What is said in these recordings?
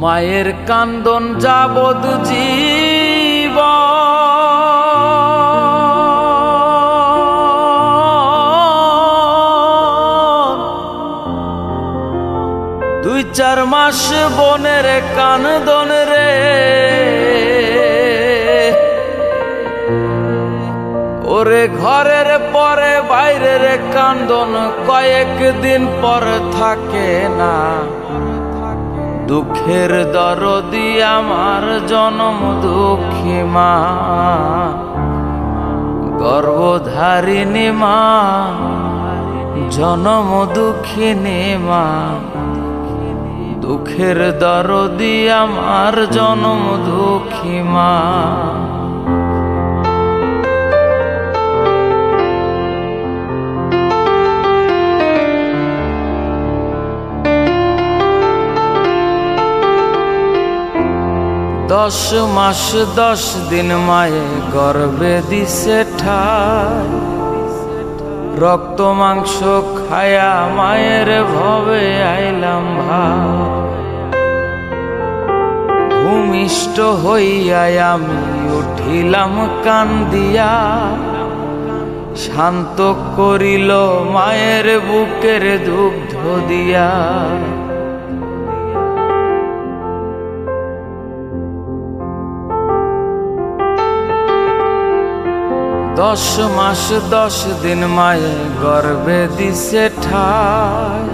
মায়ের কান্দন যাবদ জীবন, দুই চার মাস বনের কান্দন রে, ওরে ঘরের পরে বাইরের কান্দন কয়েকদিন পর থাকে না। দুঃখের দরদি আমার জনম দুঃখী মা, গর্ভধারিণী মা, জনম দুঃখিনী মা। দুঃখের দরদি আমার জনম দুঃখী মা। 10 মাস 10 দিন মায়ে গর্ভে দিছে ঠাই, রক্ত মাংস খায়া মায়ের ভবে আইলাম ভাই। ভূমিষ্ঠ হইয়া আমি উঠিলাম কান্দিয়া, শান্ত করিল মায়ের বুকের দুগ্ধ দিয়া। 10 মাস 10 দিন মায়ে গর্ভে দিছে ঠাই,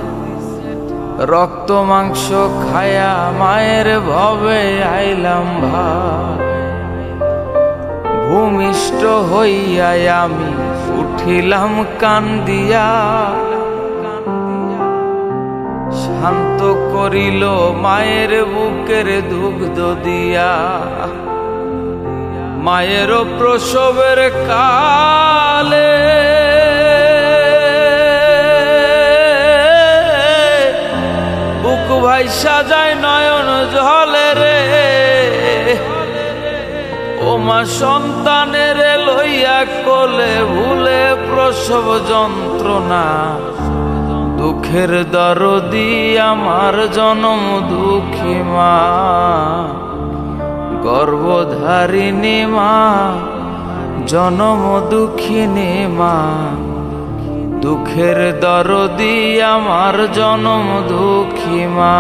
রক্ত মাংস খায়া মায়ের ভবে আইলাম ভাই। ভূমিষ্ঠ হইয়া আমি উঠিলাম কান্দিয়া, শান্ত করিল মায়ের বুকের দুগ্ধ দিয়া। মায়ের প্রসবের কালে বুক ভাইসা যায় নয়ন জলে রে, ও মা সন্তানের লইয়া কোলে ভুলে প্রসব যন্ত্রণা। দুঃখের দরদি আমার জনম দুঃখী মা, গর্ভধারিণী মা, জনম দুঃখিনী মা। দুঃখের দরদি আমার জনম দুঃখী মা।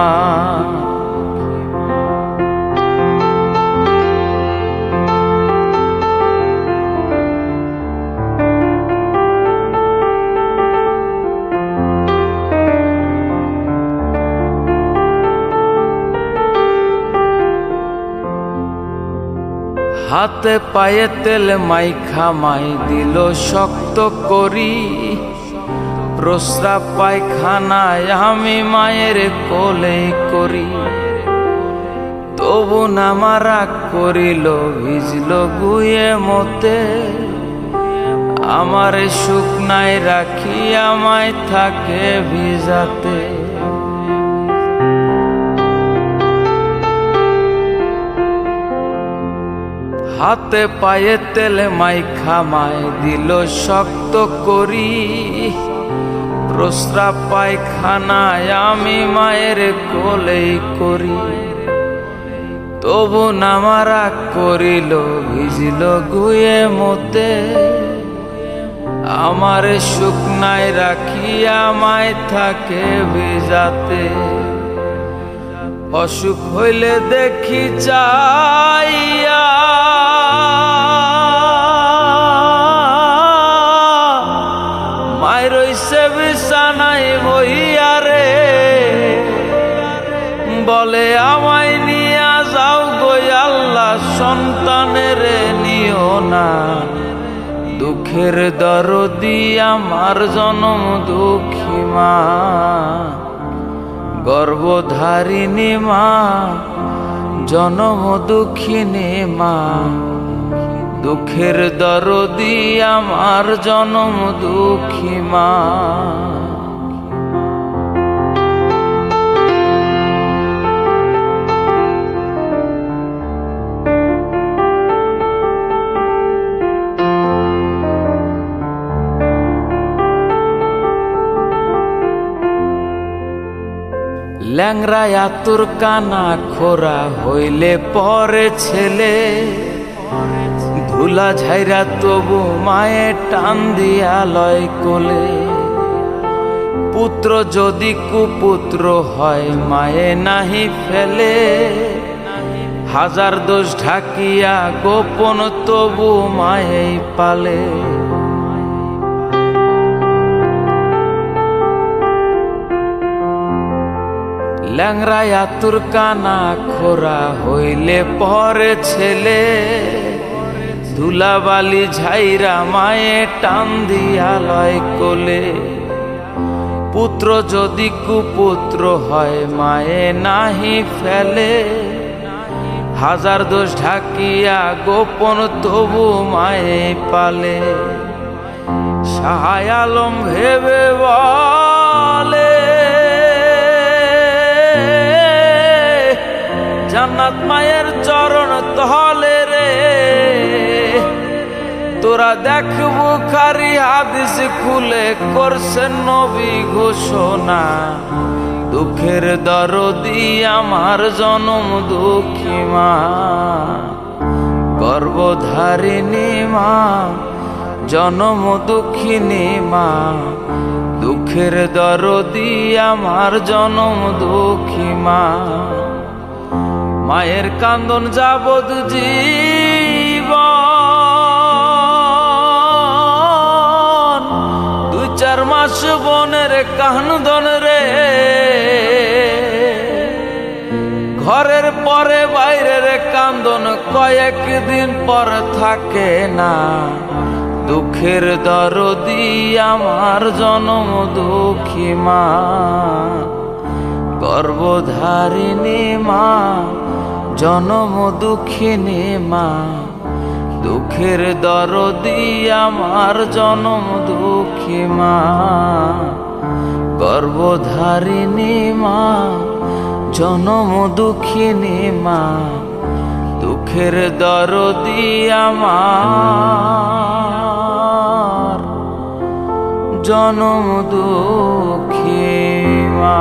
হাতে পায়ে তেল মাইখা মাই দিল শক্ত করি, প্রস্রাব পায়খানায় আমি মায়ের কোলে করি। তবু না মারা করিল ভিজল গুয়ে মতে, আমার শুকনায় রাখি আমায় থাকে ভিজাতে। হাতে পায়ে তেলে মাইখা মায় দিল শক্ত করি, প্রস্রাব পায়খানায় আমি মায়ের কোলেই করি। তবু না মারা করিল ভিজিল গুয়ে মতে, আমার শুকনায় রাখি আমায় থাকে ভিজাতে। অসুখ হইলে দেখি চাইয়া মায়ের রইছে বিছানায় বইয়া রে, বলে আমায় নিয়া যাও গো আল্লাহ, সন্তানের নিও না। দুঃখের দরদি আমার জনম দুঃখী মা, গর্ভধারিণী মা, জনম দুঃখিনী মা। দুঃখের দরদি আমার জনম দুঃখী মা। ল্যাংরা আতুর কানা খোরা হইলে পরে ছেলে, ধুলা ঝাইরা তবু মায়ে টান দিয়া লয় কোলে। পুত্র যদি কুপুত্র হয় মায়ে নাহি ফেলে, হাজার দোষ ঢাকিয়া গোপন তবু মায়েই পালে। ল্যাংরা আতুর কানা খোরা হইলে পরে ছেলে, ধুলাবালি ঝাইরা মায়ে টান দিয়া লয় কোলে। পুত্র যদি কুপুত্র হয় মায়ে নাহি ফেলে, হাজার দোষ ঢাকিয়া গোপন তবু মায়ে পালে। শাহ আলম ভেবে বলে, জান্নাত মায়ের চরণ তহলে রে। তোরা দেখ বুখারী হাদিস খুলে করছেন নবী ঘোষণা, দুঃখের দরদি আমার জনম দুঃখী মা, গর্ভধারিণী মা, জনম দুঃখিনী মা, দুঃখের দরদি আমার জনম দুঃখী মা। মায়ের কান্দন যাবৎ জীবন, 2-4 মাস বনের কান্দন রে। ঘরের পরে বাইরের কান্দন কয়েকদিন পর থাকে না, দুঃখের দরদি আমার জনম দুঃখী মা, গর্ভধারিণী মা, জনম দুঃখিনী মা, দুঃখের দরদি আমার জনম দুঃখী মা, গর্ভধারিণী মা, জনম দুঃখিনী মা, দুঃখের দরদি আমার জনম দুঃখী মা।